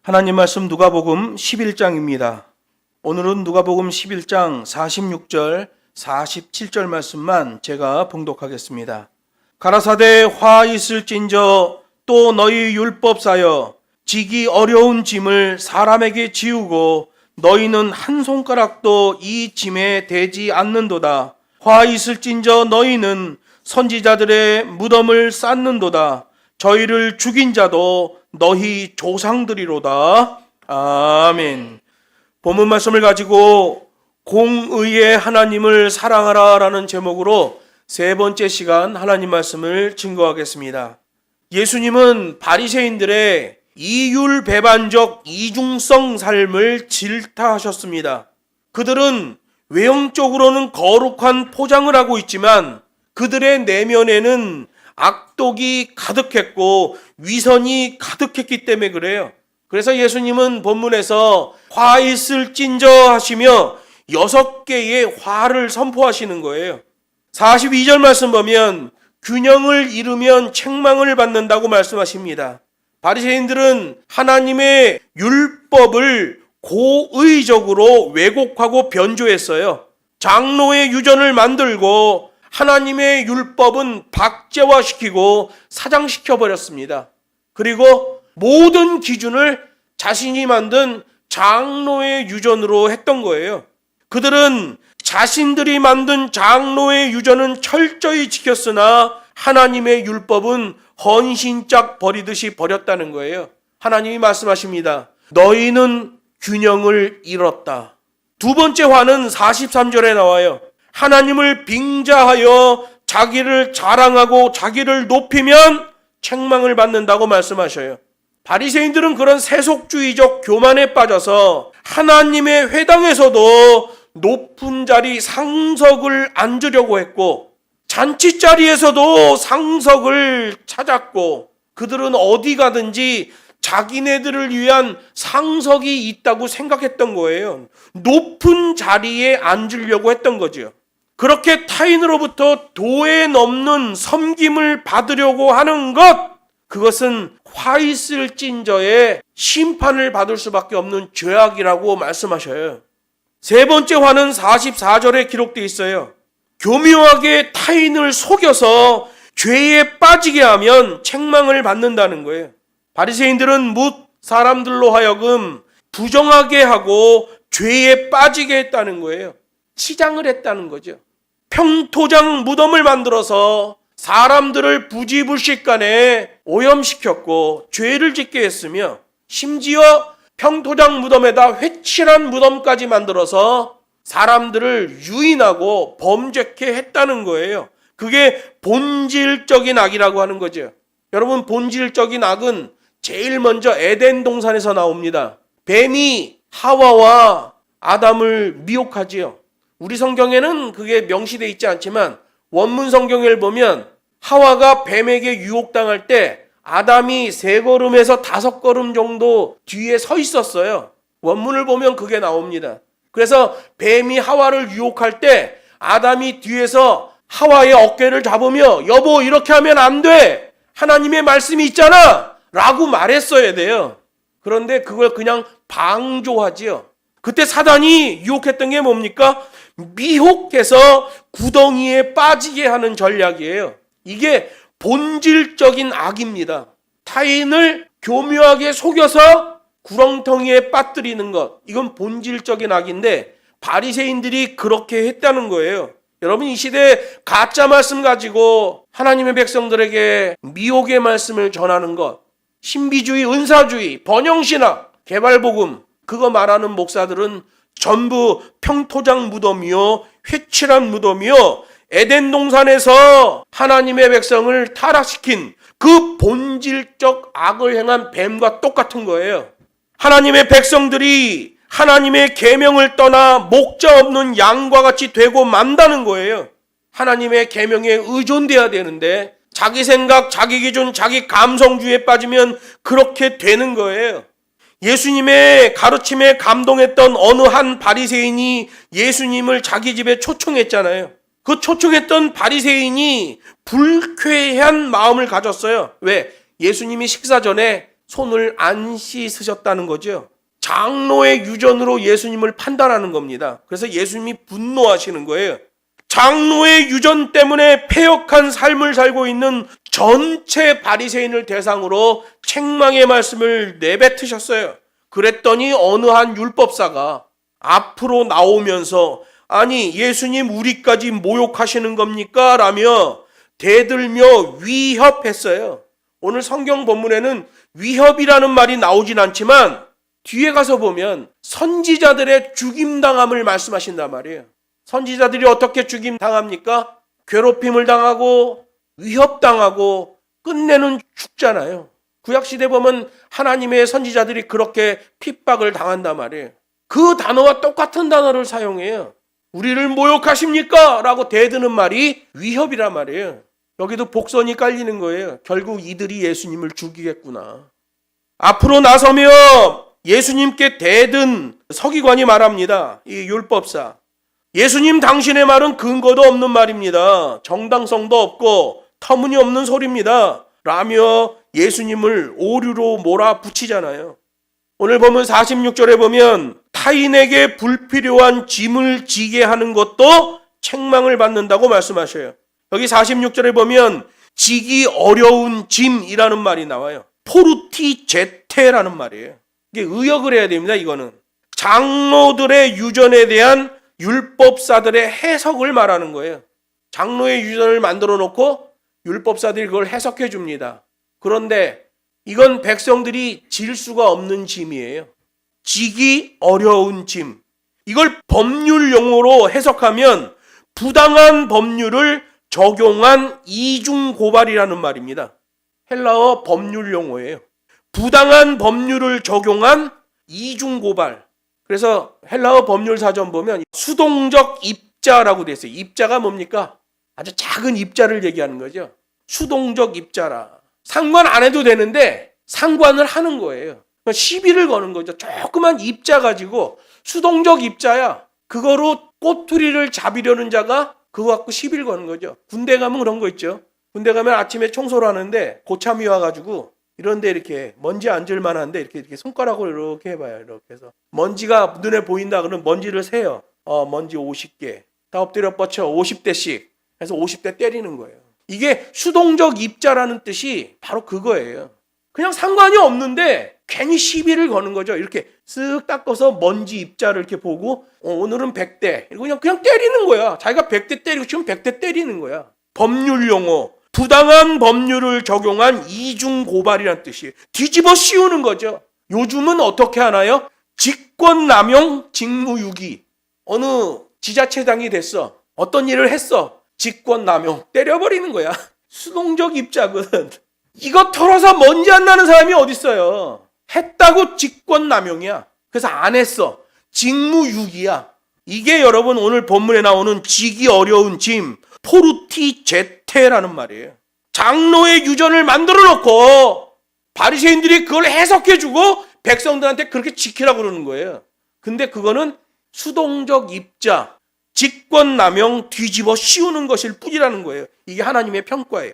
하나님 말씀 누가복음 11장입니다. 오늘은 누가복음 11장 46절, 47절 말씀만 제가 봉독하겠습니다. 가라사대 화 있을진저 또 너희 율법사여 지기 어려운 짐을 사람에게 지우고 너희는 한 손가락도 이 짐에 대지 않는도다. 화 있을진저 너희는 선지자들의 무덤을 쌓는도다. 저희를 죽인 자도 너희 조상들이로다. 아멘. 본문 말씀을 가지고 공의의 하나님을 사랑하라 라는 제목으로 세 번째 시간 하나님 말씀을 증거하겠습니다. 예수님은 바리새인들의 이율배반적 이중성 삶을 질타하셨습니다. 그들은 외형적으로는 거룩한 포장을 하고 있지만 그들의 내면에는 악독이 가득했고 위선이 가득했기 때문에 그래요. 그래서 예수님은 본문에서 화 있을진저 하시며 6개의 화를 선포하시는 거예요. 42절 말씀 보면 균형을 잃으면 책망을 받는다고 말씀하십니다. 바리새인들은 하나님의 율법을 고의적으로 왜곡하고 변조했어요. 장로의 유전을 만들고 하나님의 율법은 박제화시키고 사장시켜버렸습니다. 그리고 모든 기준을 자신이 만든 장로의 유전으로 했던 거예요. 그들은 자신들이 만든 장로의 유전은 철저히 지켰으나 하나님의 율법은 헌신짝 버리듯이 버렸다는 거예요. 하나님이 말씀하십니다. 너희는 균형을 잃었다. 두 번째 화는 43절에 나와요. 하나님을 빙자하여 자기를 자랑하고 자기를 높이면 책망을 받는다고 말씀하셔요. 바리새인들은 그런 세속주의적 교만에 빠져서 하나님의 회당에서도 높은 자리 상석을 앉으려고 했고 잔치 자리에서도 상석을 찾았고 그들은 어디 가든지 자기네들을 위한 상석이 있다고 생각했던 거예요. 높은 자리에 앉으려고 했던 거죠. 그렇게 타인으로부터 도에 넘는 섬김을 받으려고 하는 것, 그것은 화 있을진저의 심판을 받을 수밖에 없는 죄악이라고 말씀하셔요. 세 번째 화는 44절에 기록되어 있어요. 교묘하게 타인을 속여서 죄에 빠지게 하면 책망을 받는다는 거예요. 바리새인들은 뭇 사람들로 하여금 부정하게 하고 죄에 빠지게 했다는 거예요. 치장을 했다는 거죠. 평토장 무덤을 만들어서 사람들을 부지불식간에 오염시켰고 죄를 짓게 했으며 심지어 평토장 무덤에다 회칠한 무덤까지 만들어서 사람들을 유인하고 범죄케 했다는 거예요. 그게 본질적인 악이라고 하는 거죠. 여러분, 본질적인 악은 제일 먼저 에덴 동산에서 나옵니다. 뱀이 하와와 아담을 미혹하지요. 우리 성경에는 그게 명시되어 있지 않지만 원문 성경을 보면 하와가 뱀에게 유혹당할 때 아담이 3걸음에서 5걸음 정도 뒤에 서 있었어요. 원문을 보면 그게 나옵니다. 그래서 뱀이 하와를 유혹할 때 아담이 뒤에서 하와의 어깨를 잡으며 여보 이렇게 하면 안 돼. 하나님의 말씀이 있잖아. 라고 말했어야 돼요. 그런데 그걸 그냥 방조하지요. 그때 사단이 유혹했던 게 뭡니까? 미혹해서 구덩이에 빠지게 하는 전략이에요. 이게 본질적인 악입니다. 타인을 교묘하게 속여서 구렁텅이에 빠뜨리는 것. 이건 본질적인 악인데 바리새인들이 그렇게 했다는 거예요. 여러분, 이 시대에 가짜 말씀 가지고 하나님의 백성들에게 미혹의 말씀을 전하는 것, 신비주의, 은사주의, 번영신학, 개발복음, 그거 말하는 목사들은 전부 평토장 무덤이요, 회칠한 무덤이요, 에덴 동산에서 하나님의 백성을 타락시킨 그 본질적 악을 행한 뱀과 똑같은 거예요. 하나님의 백성들이 하나님의 계명을 떠나 목자 없는 양과 같이 되고 만다는 거예요. 하나님의 계명에 의존돼야 되는데 자기 생각, 자기 기준, 자기 감성주의에 빠지면 그렇게 되는 거예요. 예수님의 가르침에 감동했던 어느 한 바리새인이 예수님을 자기 집에 초청했잖아요. 그 초청했던 바리새인이 불쾌한 마음을 가졌어요. 왜? 예수님이 식사 전에 손을 안 씻으셨다는 거죠. 장로의 유전으로 예수님을 판단하는 겁니다. 그래서 예수님이 분노하시는 거예요. 장로의 유전 때문에 패역한 삶을 살고 있는 전체 바리새인을 대상으로 책망의 말씀을 내뱉으셨어요. 그랬더니 어느 한 율법사가 앞으로 나오면서 아니 예수님 우리까지 모욕하시는 겁니까? 라며 대들며 위협했어요. 오늘 성경 본문에는 위협이라는 말이 나오진 않지만 뒤에 가서 보면 선지자들의 죽임당함을 말씀하신단 말이에요. 선지자들이 어떻게 죽임당합니까? 괴롭힘을 당하고 위협당하고 끝내는 죽잖아요. 구약시대 보면 하나님의 선지자들이 그렇게 핍박을 당한단 말이에요. 그 단어와 똑같은 단어를 사용해요. 우리를 모욕하십니까? 라고 대드는 말이 위협이란 말이에요. 여기도 복선이 깔리는 거예요. 결국 이들이 예수님을 죽이겠구나. 앞으로 나서며 예수님께 대든 서기관이 말합니다. 이 율법사. 예수님 당신의 말은 근거도 없는 말입니다. 정당성도 없고 터무니없는 소리입니다. 라며 예수님을 오류로 몰아붙이잖아요. 오늘 보면 46절에 보면 타인에게 불필요한 짐을 지게 하는 것도 책망을 받는다고 말씀하셔요. 여기 46절에 보면 지기 어려운 짐이라는 말이 나와요. 포르티제테라는 말이에요. 이게 의역을 해야 됩니다. 이거는 장로들의 유전에 대한 율법사들의 해석을 말하는 거예요. 장로의 유전을 만들어 놓고 율법사들이 그걸 해석해 줍니다. 그런데 이건 백성들이 질 수가 없는 짐이에요. 지기 어려운 짐. 이걸 법률 용어로 해석하면 부당한 법률을 적용한 이중 고발이라는 말입니다. 헬라어 법률 용어예요. 부당한 법률을 적용한 이중 고발. 그래서 헬라어 법률 사전 보면 수동적 입자라고 돼 있어요. 입자가 뭡니까? 아주 작은 입자를 얘기하는 거죠. 수동적 입자라. 상관 안 해도 되는데 상관을 하는 거예요. 시비를 거는 거죠. 조그만 입자 가지고 수동적 입자야. 그거로 꼬투리를 잡으려는 자가 그거 갖고 시비를 거는 거죠. 군대 가면 그런 거 있죠. 군대 가면 아침에 청소를 하는데 고참이 와가지고 이런데 이렇게 먼지 앉을 만한데 이렇게 손가락으로 이렇게 해봐요. 이렇게 해서 먼지가 눈에 보인다 그러면 먼지를 세요. 먼지 50개. 다 엎드려 뻗쳐 50대씩 해서 50대 때리는 거예요. 이게 수동적 입자라는 뜻이 바로 그거예요. 그냥 상관이 없는데 괜히 시비를 거는 거죠. 이렇게 쓱 닦아서 먼지 입자를 이렇게 보고 오늘은 100대. 그냥 때리는 거야. 자기가 100대 때리고 싶으면 100대 때리는 거야. 법률 용어. 부당한 법률을 적용한 이중 고발이라는 뜻이에요. 뒤집어 씌우는 거죠. 요즘은 어떻게 하나요? 직권남용 직무유기. 어느 지자체장이 됐어. 어떤 일을 했어. 직권남용. 때려버리는 거야. 수동적 입자거든. 이거 털어서 먼지 안 나는 사람이 어딨어요. 했다고 직권남용이야. 그래서 안 했어. 직무유기야. 이게 여러분 오늘 본문에 나오는 지기 어려운 짐, 포르티제테라는 말이에요. 장로의 유전을 만들어 놓고 바리새인들이 그걸 해석해 주고 백성들한테 그렇게 지키라고 그러는 거예요. 근데 그거는 수동적 입자, 직권남용 뒤집어 씌우는 것일 뿐이라는 거예요. 이게 하나님의 평가예요.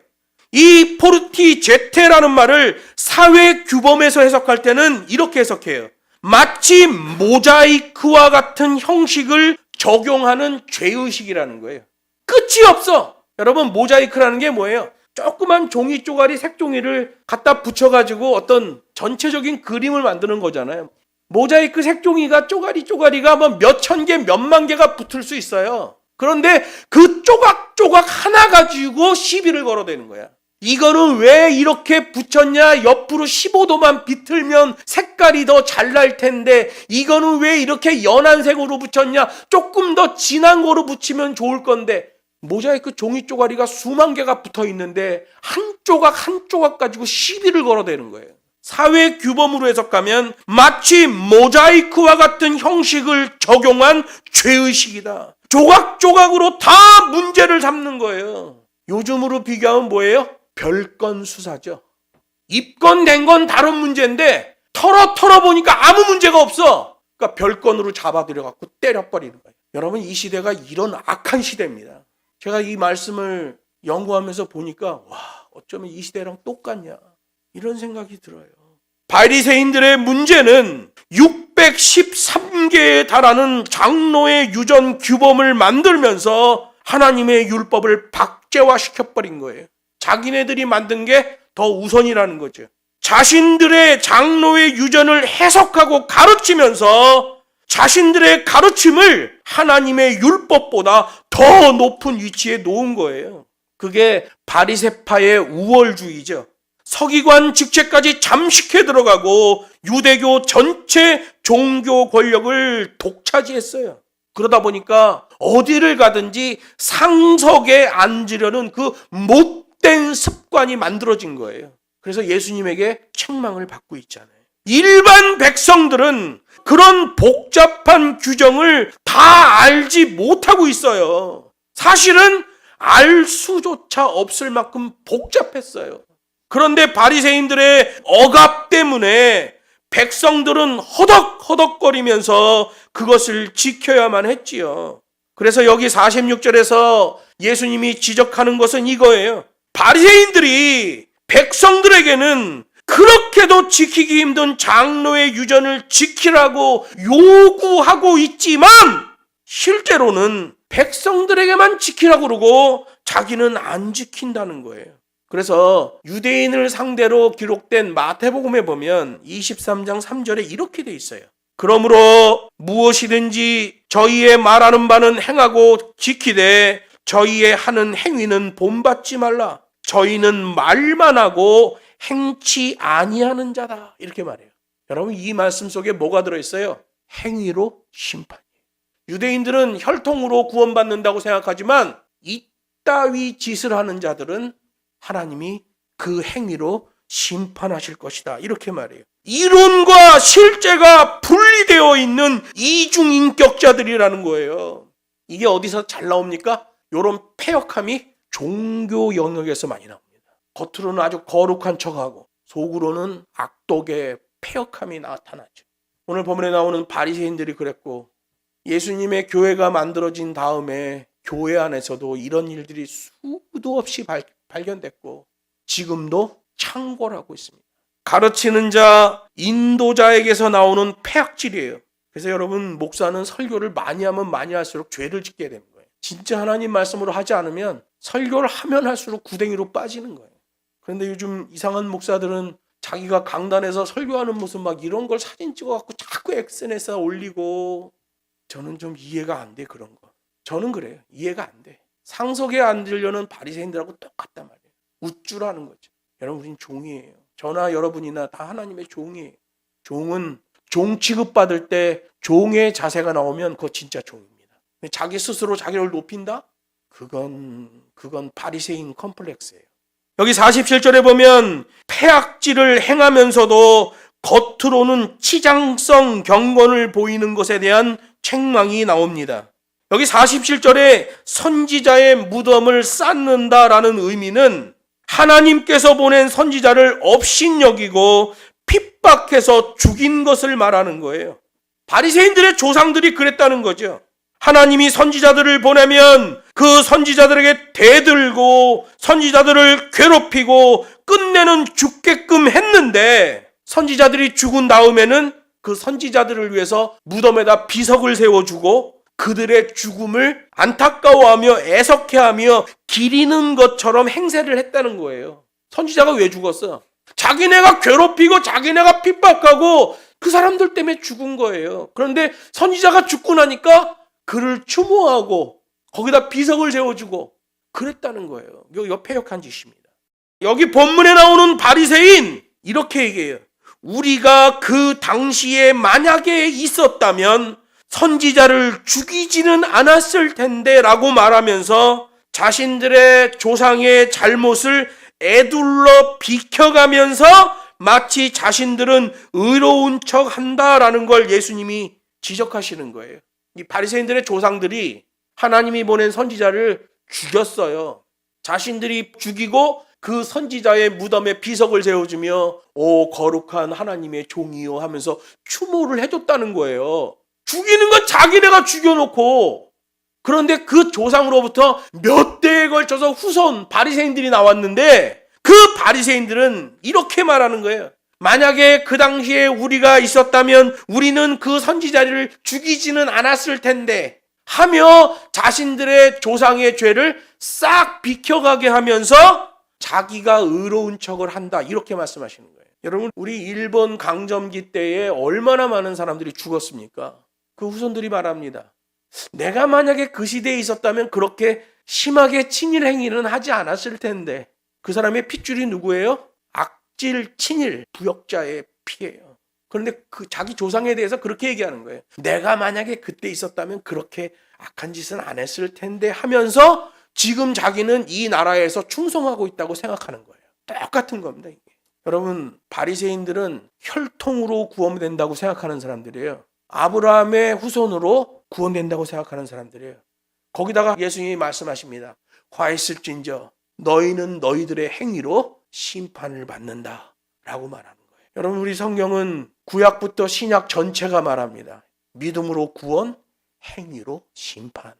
이 포르티제테라는 말을 사회 규범에서 해석할 때는 이렇게 해석해요. 마치 모자이크와 같은 형식을 적용하는 죄의식이라는 거예요. 끝이 없어. 여러분 모자이크라는 게 뭐예요? 조그만 종이 쪼가리 색종이를 갖다 붙여가지고 어떤 전체적인 그림을 만드는 거잖아요. 모자이크 색종이가 쪼가리가 뭐 몇천 개, 몇만 개가 붙을 수 있어요. 그런데 그 조각조각 하나 가지고 시비를 걸어대는 거야. 이거는 왜 이렇게 붙였냐? 옆으로 15도만 비틀면 색깔이 더 잘 날 텐데 이거는 왜 이렇게 연한 색으로 붙였냐? 조금 더 진한 거로 붙이면 좋을 건데 모자이크 종이 쪼가리가 수만 개가 붙어 있는데 한 조각 가지고 시비를 걸어대는 거예요. 사회 규범으로 해석하면 마치 모자이크와 같은 형식을 적용한 죄의식이다. 조각조각으로 다 문제를 삼는 거예요. 요즘으로 비교하면 뭐예요? 별건 수사죠. 입건된 건 다른 문제인데 털어보니까 아무 문제가 없어. 그러니까 별건으로 잡아들여갖고 때려버리는 거예요. 여러분 이 시대가 이런 악한 시대입니다. 제가 이 말씀을 연구하면서 보니까 와 어쩌면 이 시대랑 똑같냐 이런 생각이 들어요. 바리새인들의 문제는 613개에 달하는 장로의 유전 규범을 만들면서 하나님의 율법을 박제화시켜버린 거예요. 자기네들이 만든 게 더 우선이라는 거죠. 자신들의 장로의 유전을 해석하고 가르치면서 자신들의 가르침을 하나님의 율법보다 더 높은 위치에 놓은 거예요. 그게 바리새파의 우월주의죠. 서기관 직책까지 잠식해 들어가고 유대교 전체 종교 권력을 독차지했어요. 그러다 보니까 어디를 가든지 상석에 앉으려는 그 못된 습관이 만들어진 거예요. 그래서 예수님에게 책망을 받고 있잖아요. 일반 백성들은 그런 복잡한 규정을 다 알지 못하고 있어요. 사실은 알 수조차 없을 만큼 복잡했어요. 그런데 바리새인들의 억압 때문에 백성들은 허덕허덕거리면서 그것을 지켜야만 했지요. 그래서 여기 46절에서 예수님이 지적하는 것은 이거예요. 바리새인들이 백성들에게는 그렇게도 지키기 힘든 장로의 유전을 지키라고 요구하고 있지만 실제로는 백성들에게만 지키라고 그러고 자기는 안 지킨다는 거예요. 그래서 유대인을 상대로 기록된 마태복음에 보면 23장 3절에 이렇게 돼 있어요. 그러므로 무엇이든지 저희의 말하는 바는 행하고 지키되 저희의 하는 행위는 본받지 말라. 저희는 말만 하고 행치 아니하는 자다. 이렇게 말해요. 여러분, 이 말씀 속에 뭐가 들어있어요? 행위로 심판이에요. 유대인들은 혈통으로 구원받는다고 생각하지만 이따위 짓을 하는 자들은 하나님이 그 행위로 심판하실 것이다. 이렇게 말해요. 이론과 실제가 분리되어 있는 이중인격자들이라는 거예요. 이게 어디서 잘 나옵니까? 이런 패역함이 종교 영역에서 많이 나옵니다. 겉으로는 아주 거룩한 척하고 속으로는 악독의 패역함이 나타나죠. 오늘 본문에 나오는 바리새인들이 그랬고 예수님의 교회가 만들어진 다음에 교회 안에서도 이런 일들이 수도 없이 발견됐고 지금도 창궐하고 있습니다. 가르치는 자, 인도자에게서 나오는 폐악질이에요. 그래서 여러분, 목사는 설교를 많이 하면 많이 할수록 죄를 짓게 되는 거예요. 진짜 하나님 말씀으로 하지 않으면 설교를 하면 할수록 구덩이로 빠지는 거예요. 그런데 요즘 이상한 목사들은 자기가 강단에서 설교하는 모습 막 이런 걸 사진 찍어갖고 자꾸 SNS에 올리고, 저는 좀 이해가 안 돼, 그런 거. 저는 그래요. 이해가 안 돼. 상석에 앉으려는 바리새인들하고 똑같단 말이에요. 우쭐하는 거죠. 여러분, 우린 종이에요. 저나 여러분이나 다 하나님의 종이에요. 종은 종 취급받을 때 종의 자세가 나오면 그거 진짜 종입니다. 자기 스스로 자기를 높인다? 그건 바리새인 컴플렉스예요. 여기 47절에 보면 패악질을 행하면서도 겉으로는 치장성 경건을 보이는 것에 대한 책망이 나옵니다. 여기 47절에 선지자의 무덤을 쌓는다라는 의미는 하나님께서 보낸 선지자를 업신여기고 핍박해서 죽인 것을 말하는 거예요. 바리새인들의 조상들이 그랬다는 거죠. 하나님이 선지자들을 보내면 그 선지자들에게 대들고 선지자들을 괴롭히고 끝내는 죽게끔 했는데, 선지자들이 죽은 다음에는 그 선지자들을 위해서 무덤에다 비석을 세워주고 그들의 죽음을 안타까워하며 애석해하며 기리는 것처럼 행세를 했다는 거예요. 선지자가 왜 죽었어? 자기네가 괴롭히고 자기네가 핍박하고 그 사람들 때문에 죽은 거예요. 그런데 선지자가 죽고 나니까 그를 추모하고 거기다 비석을 세워주고 그랬다는 거예요. 이거 패역한 짓입니다. 여기 본문에 나오는 바리새인 이렇게 얘기해요. 우리가 그 당시에 만약에 있었다면 선지자를 죽이지는 않았을 텐데 라고 말하면서 자신들의 조상의 잘못을 에둘러 비켜가면서 마치 자신들은 의로운 척 한다라는 걸 예수님이 지적하시는 거예요. 이 바리새인들의 조상들이 하나님이 보낸 선지자를 죽였어요. 자신들이 죽이고 그 선지자의 무덤에 비석을 세워주며 오 거룩한 하나님의 종이요 하면서 추모를 해줬다는 거예요. 죽이는 건 자기네가 죽여놓고. 그런데 그 조상으로부터 몇 대에 걸쳐서 후손 바리새인들이 나왔는데 그 바리새인들은 이렇게 말하는 거예요. 만약에 그 당시에 우리가 있었다면 우리는 그 선지자를 죽이지는 않았을 텐데 하며 자신들의 조상의 죄를 싹 비켜가게 하면서 자기가 의로운 척을 한다, 이렇게 말씀하시는 거예요. 여러분, 우리 일본 강점기 때에 얼마나 많은 사람들이 죽었습니까? 그 후손들이 말합니다. 내가 만약에 그 시대에 있었다면 그렇게 심하게 친일 행위는 하지 않았을 텐데. 그 사람의 핏줄이 누구예요? 악질, 친일, 부역자의 피예요. 그런데 그 자기 조상에 대해서 그렇게 얘기하는 거예요. 내가 만약에 그때 있었다면 그렇게 악한 짓은 안 했을 텐데 하면서 지금 자기는 이 나라에서 충성하고 있다고 생각하는 거예요. 똑같은 겁니다, 이게. 여러분, 바리새인들은 혈통으로 구원된다고 생각하는 사람들이에요. 아브라함의 후손으로 구원된다고 생각하는 사람들이에요. 거기다가 예수님이 말씀하십니다. 화했을진저 너희는 너희들의 행위로 심판을 받는다 라고 말하는 거예요. 여러분, 우리 성경은 구약부터 신약 전체가 말합니다. 믿음으로 구원, 행위로 심판.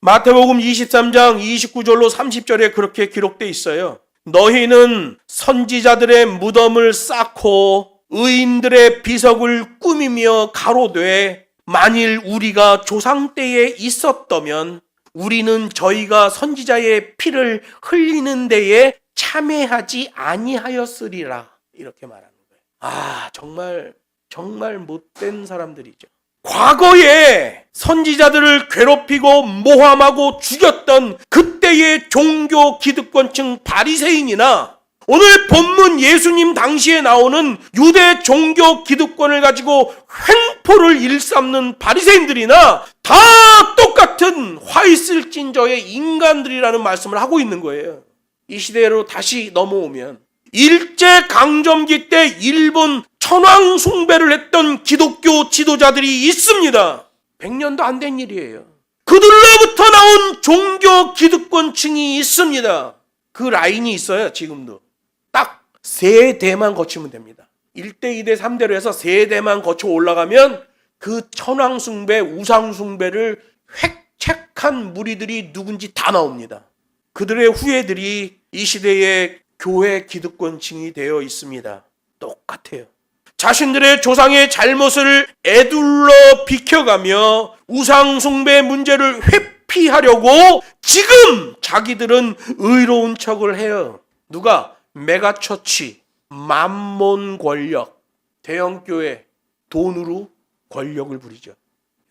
마태복음 23장 29절로 30절에 그렇게 기록되어 있어요. 너희는 선지자들의 무덤을 쌓고 의인들의 비석을 꾸미며 가로되 만일 우리가 조상 때에 있었다면 우리는 저희가 선지자의 피를 흘리는 데에 참여하지 아니하였으리라, 이렇게 말하는 거예요. 정말 못된 사람들이죠. 과거에 선지자들을 괴롭히고 모함하고 죽였던 그때의 종교 기득권층 바리새인이나 오늘 본문 예수님 당시에 나오는 유대 종교 기득권을 가지고 횡포를 일삼는 바리새인들이나 다 똑같은 화있을진저의 인간들이라는 말씀을 하고 있는 거예요. 이 시대로 다시 넘어오면 일제강점기 때 일본 천황 숭배를 했던 기독교 지도자들이 있습니다. 100년도 안 된 일이에요. 그들로부터 나온 종교 기득권층이 있습니다. 그 라인이 있어요. 지금도 딱 세 대만 거치면 됩니다. 1대, 2대, 3대로 해서 세 대만 거쳐 올라가면 그 천황 숭배, 우상 숭배를 획책한 무리들이 누군지 다 나옵니다. 그들의 후예들이 이 시대의 교회 기득권층이 되어 있습니다. 똑같아요. 자신들의 조상의 잘못을 에둘러 비켜가며 우상 숭배 문제를 회피하려고 지금 자기들은 의로운 척을 해요. 누가? 메가처치, 만몬 권력, 대형교회, 돈으로 권력을 부리죠.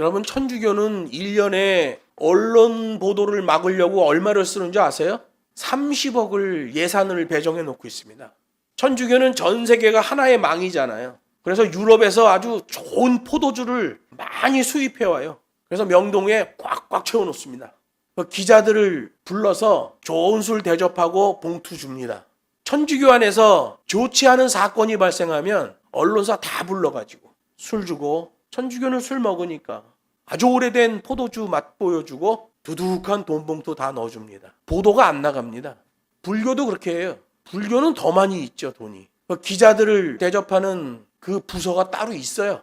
여러분, 천주교는 1년에 언론 보도를 막으려고 얼마를 쓰는 줄 아세요? 30억을 예산을 배정해 놓고 있습니다. 천주교는 전 세계가 하나의 망이잖아요. 그래서 유럽에서 아주 좋은 포도주를 많이 수입해 와요. 그래서 명동에 꽉꽉 채워 놓습니다. 기자들을 불러서 좋은 술 대접하고 봉투 줍니다. 천주교 안에서 좋지 않은 사건이 발생하면 언론사 다 불러가지고 술 주고, 천주교는 술 먹으니까 아주 오래된 포도주 맛 보여주고 두둑한 돈 봉투 다 넣어줍니다. 보도가 안 나갑니다. 불교도 그렇게 해요. 불교는 더 많이 있죠, 돈이. 기자들을 대접하는 그 부서가 따로 있어요.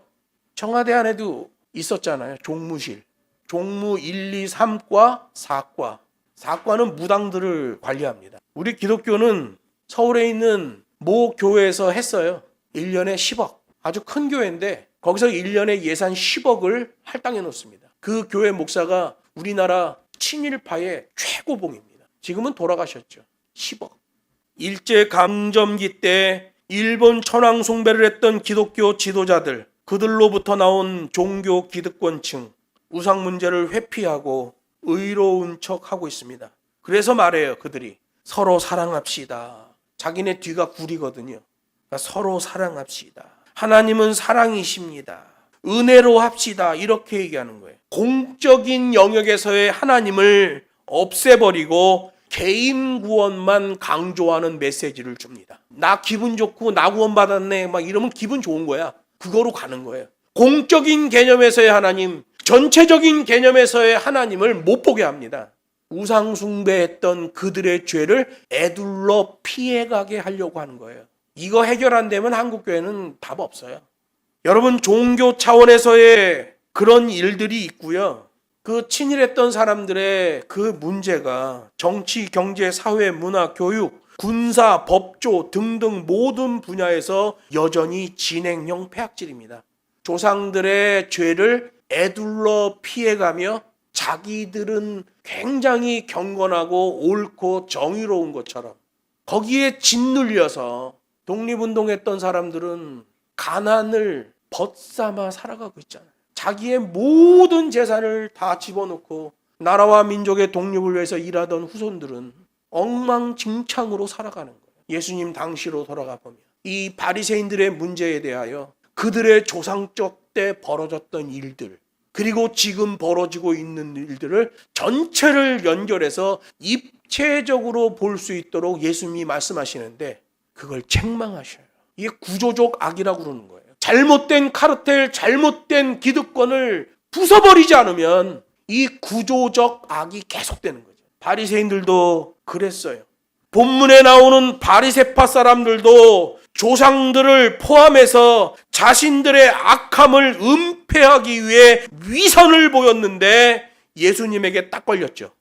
청와대 안에도 있었잖아요. 종무실. 종무 1, 2, 3과 4과. 4과는 무당들을 관리합니다. 우리 기독교는 서울에 있는 모 교회에서 했어요. 1년에 10억. 아주 큰 교회인데 거기서 1년에 예산 10억을 할당해 놓습니다. 그 교회 목사가 우리나라 친일파의 최고봉입니다. 지금은 돌아가셨죠. 10억. 일제강점기 때 일본 천황 숭배를 했던 기독교 지도자들, 그들로부터 나온 종교 기득권층, 우상 문제를 회피하고 의로운 척하고 있습니다. 그래서 말해요. 그들이 서로 사랑합시다. 자기네 뒤가 구리거든요. 그러니까 서로 사랑합시다. 하나님은 사랑이십니다. 은혜로 합시다. 이렇게 얘기하는 거예요. 공적인 영역에서의 하나님을 없애버리고 개인 구원만 강조하는 메시지를 줍니다. 나 기분 좋고 나 구원 받았네 막 이러면 기분 좋은 거야. 그거로 가는 거예요. 공적인 개념에서의 하나님, 전체적인 개념에서의 하나님을 못 보게 합니다. 우상 숭배했던 그들의 죄를 에둘러 피해가게 하려고 하는 거예요. 이거 해결 안 되면 한국교회는 답 없어요. 여러분, 종교 차원에서의 그런 일들이 있고요. 그 친일했던 사람들의 그 문제가 정치, 경제, 사회, 문화, 교육 군사, 법조 등등 모든 분야에서 여전히 진행형 폐악질입니다. 조상들의 죄를 에둘러 피해가며 자기들은 굉장히 경건하고 옳고 정의로운 것처럼 거기에 짓눌려서 독립운동했던 사람들은 가난을 벗삼아 살아가고 있잖아요. 자기의 모든 재산을 다 집어넣고 나라와 민족의 독립을 위해서 일하던 후손들은 엉망진창으로 살아가는 거예요. 예수님 당시로 돌아가 보면 이 바리새인들의 문제에 대하여 그들의 조상적 때 벌어졌던 일들, 그리고 지금 벌어지고 있는 일들을 전체를 연결해서 입체적으로 볼 수 있도록 예수님이 말씀하시는데 그걸 책망하셔요. 이게 구조적 악이라고 그러는 거예요. 잘못된 카르텔, 잘못된 기득권을 부숴버리지 않으면 이 구조적 악이 계속되는 거죠. 바리새인들도 그랬어요. 본문에 나오는 바리새파 사람들도 조상들을 포함해서 자신들의 악함을 은폐하기 위해 위선을 보였는데 예수님에게 딱 걸렸죠.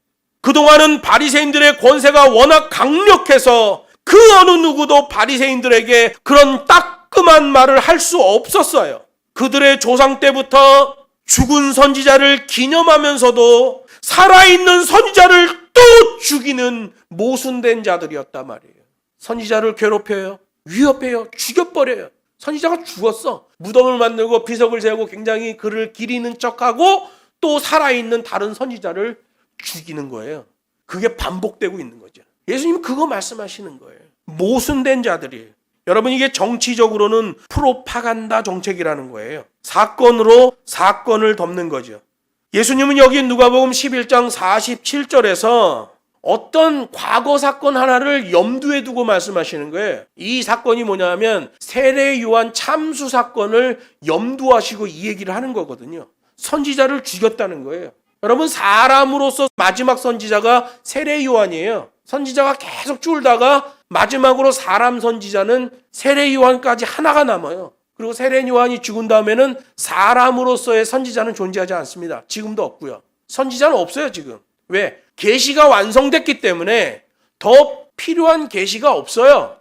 그동안은 바리새인들의 권세가 워낙 강력해서 그 어느 누구도 바리새인들에게 그런 따끔한 말을 할 수 없었어요. 그들의 조상 때부터 죽은 선지자를 기념하면서도 살아있는 선지자를 또 죽이는 모순된 자들이었단 말이에요. 선지자를 괴롭혀요. 위협해요. 죽여버려요. 선지자가 죽었어. 무덤을 만들고 비석을 세우고 굉장히 그를 기리는 척하고 또 살아있는 다른 선지자를 죽이는 거예요. 그게 반복되고 있는 거죠. 예수님은 그거 말씀하시는 거예요. 모순된 자들이에요. 여러분, 이게 정치적으로는 프로파간다 정책이라는 거예요. 사건으로 사건을 덮는 거죠. 예수님은 여기 누가복음 11장 47절에서 어떤 과거 사건 하나를 염두에 두고 말씀하시는 거예요. 이 사건이 뭐냐면 세례 요한 참수 사건을 염두하시고 이 얘기를 하는 거거든요. 선지자를 죽였다는 거예요. 여러분, 사람으로서 마지막 선지자가 세례 요한이에요. 선지자가 계속 줄다가 마지막으로 사람 선지자는 세례 요한까지 하나가 남아요. 그리고 세례 요한이 죽은 다음에는 사람으로서의 선지자는 존재하지 않습니다. 지금도 없고요. 선지자는 없어요, 지금. 왜? 계시가 완성됐기 때문에 더 필요한 계시가 없어요.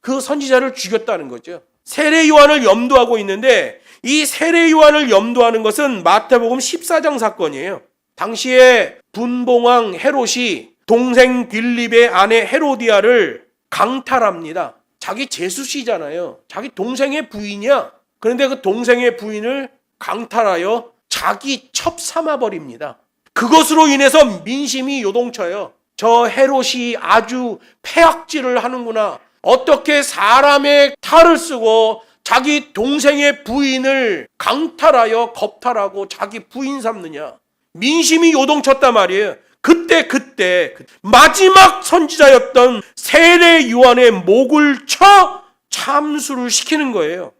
그 선지자를 죽였다는 거죠. 세례 요한을 염두하고 있는데 이 세례 요한을 염두하는 것은 마태복음 14장 사건이에요. 당시에 분봉왕 헤롯이 동생 빌립의 아내 헤로디아를 강탈합니다. 자기 제수씨잖아요. 자기 동생의 부인이야. 그런데 그 동생의 부인을 강탈하여 자기 첩 삼아버립니다. 그것으로 인해서 민심이 요동쳐요. 저 헤롯이 아주 폐악질을 하는구나. 어떻게 사람의 탈을 쓰고 자기 동생의 부인을 강탈하여 겁탈하고 자기 부인 삼느냐. 민심이 요동쳤단 말이에요. 그때 마지막 선지자였던 세례 요한의 목을 쳐 참수를 시키는 거예요.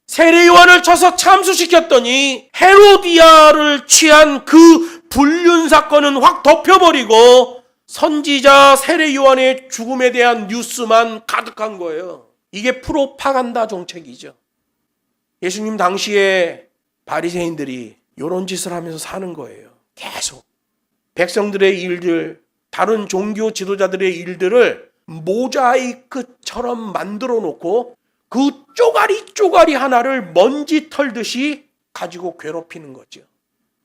세례 요한을 쳐서 참수시켰더니 헤로디아를 취한 그 불륜 사건은 확 덮여버리고 선지자 세례 요한의 죽음에 대한 뉴스만 가득한 거예요. 이게 프로파간다 정책이죠. 예수님 당시에 바리새인들이 이런 짓을 하면서 사는 거예요. 계속. 백성들의 일들, 다른 종교 지도자들의 일들을 모자이크처럼 만들어 놓고 그 쪼가리 하나를 먼지 털듯이 가지고 괴롭히는 거죠.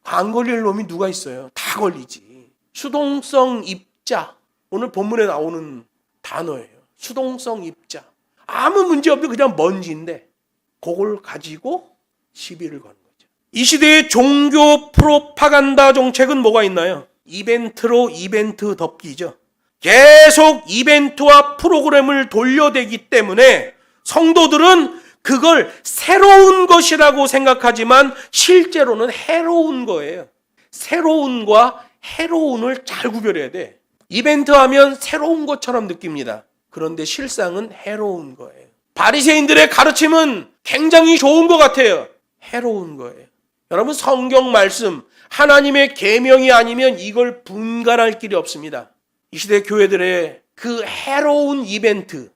안 걸릴 놈이 누가 있어요? 다 걸리지. 수동성 입자. 오늘 본문에 나오는 단어예요. 수동성 입자. 아무 문제 없이 그냥 먼지인데 그걸 가지고 시비를 거는 거죠. 이 시대의 종교 프로파간다 정책은 뭐가 있나요? 이벤트로 이벤트 덮기죠. 계속 이벤트와 프로그램을 돌려대기 때문에 성도들은 그걸 새로운 것이라고 생각하지만 실제로는 해로운 거예요. 새로운과 해로운을 잘 구별해야 돼. 이벤트 하면 새로운 것처럼 느낍니다. 그런데 실상은 해로운 거예요. 바리새인들의 가르침은 굉장히 좋은 것 같아요. 해로운 거예요. 여러분, 성경 말씀 하나님의 계명이 아니면 이걸 분간할 길이 없습니다. 이 시대 교회들의 그 해로운 이벤트,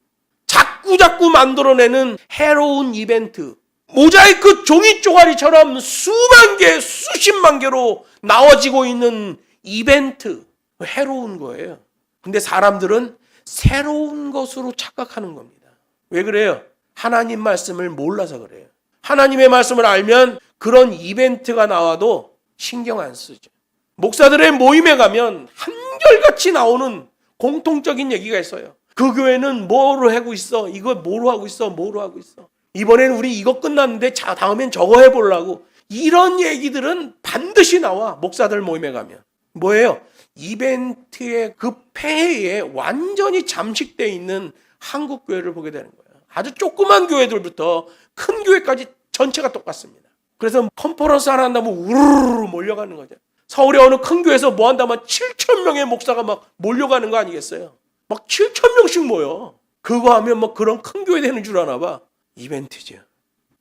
자꾸 만들어내는 해로운 이벤트, 모자이크 종이 쪼가리처럼 수만 개, 수십만 개로 나와지고 있는 이벤트, 해로운 거예요. 근데 사람들은 새로운 것으로 착각하는 겁니다. 왜 그래요? 하나님 말씀을 몰라서 그래요. 하나님의 말씀을 알면 그런 이벤트가 나와도 신경 안 쓰죠. 목사들의 모임에 가면 한결같이 나오는 공통적인 얘기가 있어요. 그 교회는 뭐로 하고 있어? 이거 뭐로 하고 있어? 뭐로 하고 있어? 이번에는 우리 이거 끝났는데 자 다음엔 저거 해보려고. 이런 얘기들은 반드시 나와. 목사들 모임에 가면. 뭐예요? 이벤트의 그 폐해에 완전히 잠식되어 있는 한국 교회를 보게 되는 거예요. 아주 조그만 교회들부터 큰 교회까지 전체가 똑같습니다. 그래서 컨퍼런스 하나 한다면 우르르 몰려가는 거죠. 서울의 어느 큰 교회에서 뭐 한다면 7,000명의 목사가 막 몰려가는 거 아니겠어요? 막 7,000명씩 모여. 그거 하면 뭐 그런 큰 교회 되는 줄 아나 봐. 이벤트죠.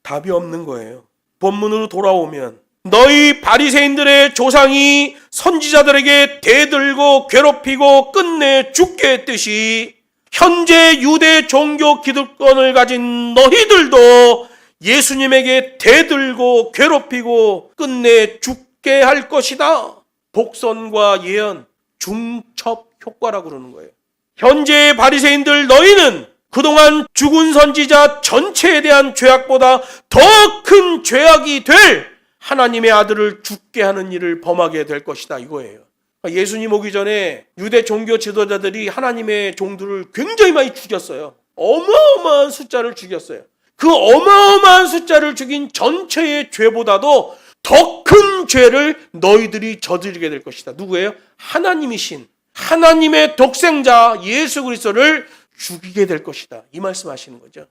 답이 없는 거예요. 본문으로 돌아오면 너희 바리새인들의 조상이 선지자들에게 대들고 괴롭히고 끝내 죽게 했듯이 현재 유대 종교 기득권을 가진 너희들도 예수님에게 대들고 괴롭히고 끝내 죽게 할 것이다. 복선과 예언, 중첩 효과라고 그러는 거예요. 현재의 바리새인들 너희는 그동안 죽은 선지자 전체에 대한 죄악보다 더 큰 죄악이 될 하나님의 아들을 죽게 하는 일을 범하게 될 것이다 이거예요. 예수님 오기 전에 유대 종교 지도자들이 하나님의 종들을 굉장히 많이 죽였어요. 어마어마한 숫자를 죽였어요. 그 어마어마한 숫자를 죽인 전체의 죄보다도 더 큰 죄를 너희들이 저지르게 될 것이다. 누구예요? 하나님이신 하나님의 독생자 예수 그리스도를 죽이게 될 것이다. 이 말씀하시는 거죠.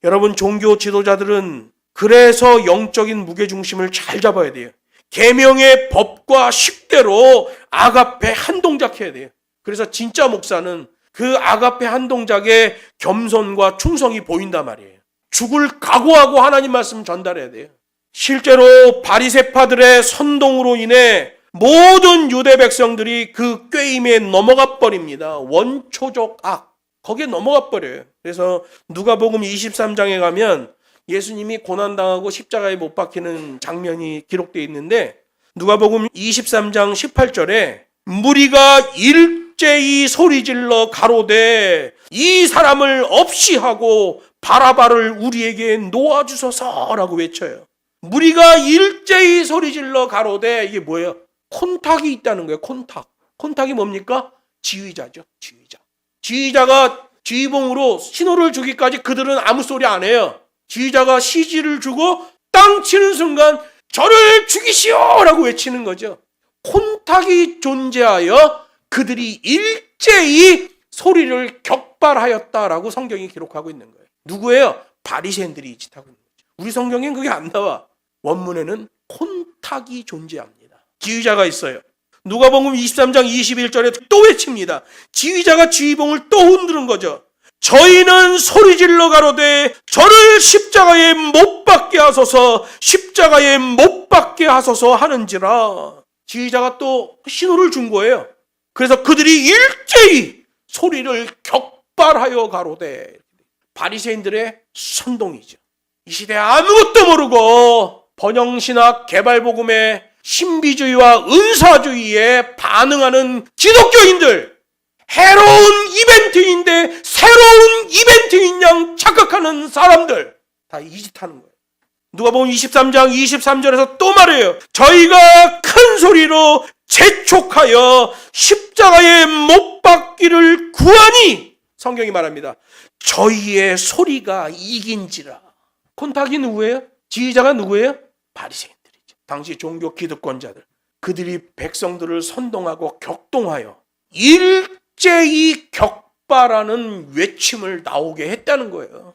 여러분, 종교 지도자들은 그래서 영적인 무게중심을 잘 잡아야 돼요. 계명의 법과 식대로 아가페 한 동작해야 돼요. 그래서 진짜 목사는 그 아가페 한 동작에 겸손과 충성이 보인단 말이에요. 죽을 각오하고 하나님 말씀 전달해야 돼요. 실제로 바리새파들의 선동으로 인해 모든 유대 백성들이 그 꾀임에 넘어가 버립니다. 원초적 악. 거기에 넘어가 버려요. 그래서 누가복음 23장에 가면 예수님이 고난당하고 십자가에 못 박히는 장면이 기록되어 있는데 누가복음 23장 18절에 무리가 일제히 소리질러 가로되 이 사람을 없이 하고 바라바를 우리에게 놓아주소서라고 외쳐요. 무리가 일제히 소리질러 가로되 이게 뭐예요? 콘탁이 있다는 거예요. 콘탁이 뭡니까? 지휘자죠. 지휘자가 지휘봉으로 신호를 주기까지 그들은 아무 소리 안 해요. 지휘자가 시지를 주고 땅 치는 순간 저를 죽이시오라고 외치는 거죠. 콘탁이 존재하여 그들이 일제히 소리를 격발하였다라고 성경이 기록하고 있는 거예요. 누구예요? 바리새인들이 이 짓하고 있는 거죠. 우리 성경엔 그게 안 나와. 원문에는 콘탁이 존재합니다. 지휘자가 있어요. 누가복음 23장 21절에 또 외칩니다. 지휘자가 지휘봉을 또 흔드는 거죠. 저희는 소리질러 가로되 저를 십자가에 못 박게 하소서, 십자가에 못 박게 하소서 하는지라. 지휘자가 또 신호를 준 거예요. 그래서 그들이 일제히 소리를 격발하여 가로되. 바리새인들의 선동이죠. 이 시대에 아무것도 모르고 번영신학 개발복음의 신비주의와 은사주의에 반응하는 기독교인들, 해로운 이벤트인데 새로운 이벤트인 양 착각하는 사람들, 다 이 짓 하는 거예요. 누가복음 23장 23절에서 또 말해요. 저희가 큰 소리로 재촉하여 십자가에 못 박기를 구하니, 성경이 말합니다. 저희의 소리가 이긴지라. 콘탁이 누구예요? 지휘자가 누구예요? 바리새인들이죠. 당시 종교 기득권자들. 그들이 백성들을 선동하고 격동하여 일제히 격발하는 외침을 나오게 했다는 거예요.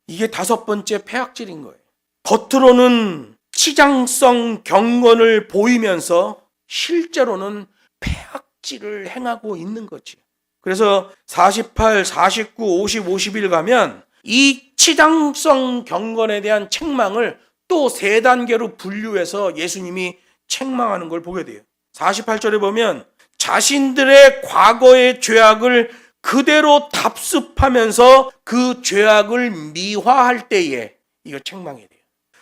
이게 다섯 번째 폐악질인 거예요. 겉으로는 치장성 경건을 보이면서 실제로는 폐악질을 행하고 있는 거지. 그래서 48, 49, 50, 51 가면 이 치장성 경건에 대한 책망을 또 세 단계로 분류해서 예수님이 책망하는 걸 보게 돼요. 48절에 보면 자신들의 과거의 죄악을 그대로 답습하면서 그 죄악을 미화할 때에 이거 책망이 돼요.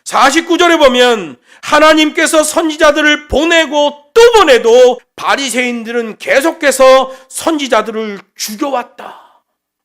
49절에 보면 하나님께서 선지자들을 보내고 또 보내도 바리새인들은 계속해서 선지자들을 죽여왔다.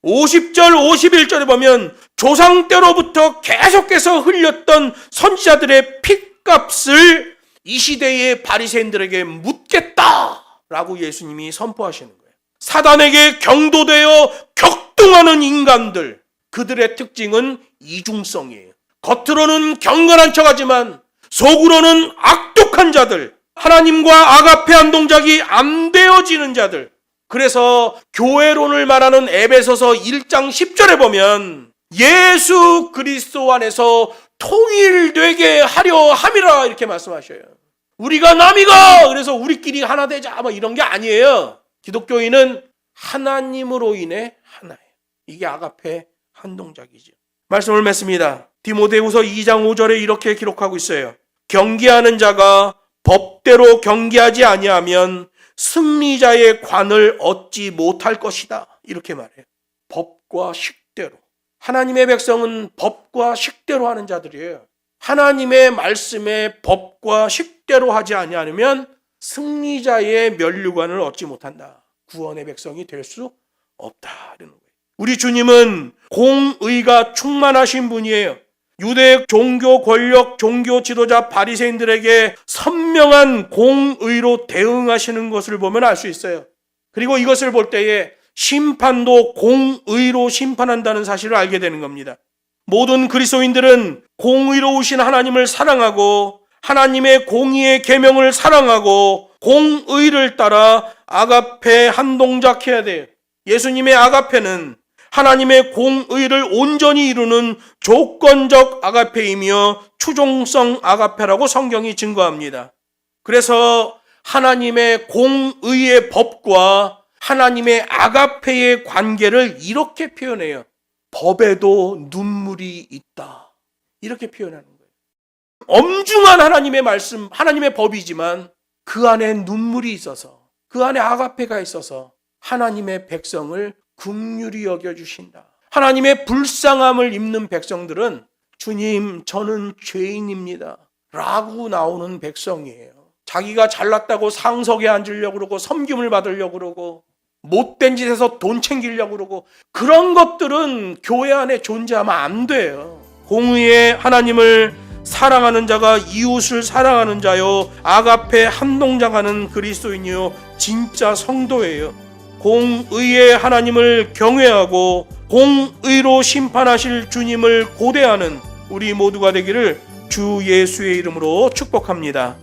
50절 51절에 보면 조상 때로부터 계속해서 흘렸던 선지자들의 핏값을 이 시대의 바리새인들에게 묻겠다라고 예수님이 선포하시는 거예요. 사단에게 경도되어 격동하는 인간들, 그들의 특징은 이중성이에요. 겉으로는 경건한 척하지만 속으로는 악독한 자들, 하나님과 아가페 한 동작이 안 되어지는 자들. 그래서 교회론을 말하는 에베소서 1장 10절에 보면 예수 그리스도 안에서 통일되게 하려 함이라 이렇게 말씀하셔요. 우리가 남이가 그래서 우리끼리 하나 되자 뭐 이런 게 아니에요. 기독교인은 하나님으로 인해 하나예요. 이게 아가페 한 동작이죠. 말씀을 맺습니다. 디모데후서 2장 5절에 이렇게 기록하고 있어요. 경계하는 자가 법대로 경계하지 아니하면 승리자의 관을 얻지 못할 것이다. 이렇게 말해요. 법과 식대로. 하나님의 백성은 법과 식대로 하는 자들이에요. 하나님의 말씀에 법과 식대로 하지 아니하면 승리자의 면류관을 얻지 못한다. 구원의 백성이 될 수 없다. 이러는 거예요. 우리 주님은 공의가 충만하신 분이에요. 유대 종교 권력, 종교 지도자 바리새인들에게 선명한 공의로 대응하시는 것을 보면 알 수 있어요. 그리고 이것을 볼 때에 심판도 공의로 심판한다는 사실을 알게 되는 겁니다. 모든 그리스도인들은 공의로우신 하나님을 사랑하고 하나님의 공의의 계명을 사랑하고 공의를 따라 아가페 한 동작해야 돼요. 예수님의 아가페는 하나님의 공의를 온전히 이루는 조건적 아가페이며 추종성 아가페라고 성경이 증거합니다. 그래서 하나님의 공의의 법과 하나님의 아가페의 관계를 이렇게 표현해요. 법에도 눈물이 있다. 이렇게 표현하는 거예요. 엄중한 하나님의 말씀, 하나님의 법이지만 그 안에 눈물이 있어서, 그 안에 아가페가 있어서 하나님의 백성을 긍휼히 여겨주신다. 하나님의 불쌍함을 입는 백성들은 주님, 저는 죄인입니다 라고 나오는 백성이에요. 자기가 잘났다고 상석에 앉으려고 그러고 섬김을 받으려고 그러고 못된 짓에서 돈 챙기려고 그러고 그런 것들은 교회 안에 존재하면 안 돼요. 공의의 하나님을 사랑하는 자가 이웃을 사랑하는 자요 아가페 한 동작하는 그리스도인이요 진짜 성도예요. 공의의 하나님을 경외하고 공의로 심판하실 주님을 고대하는 우리 모두가 되기를 주 예수의 이름으로 축복합니다.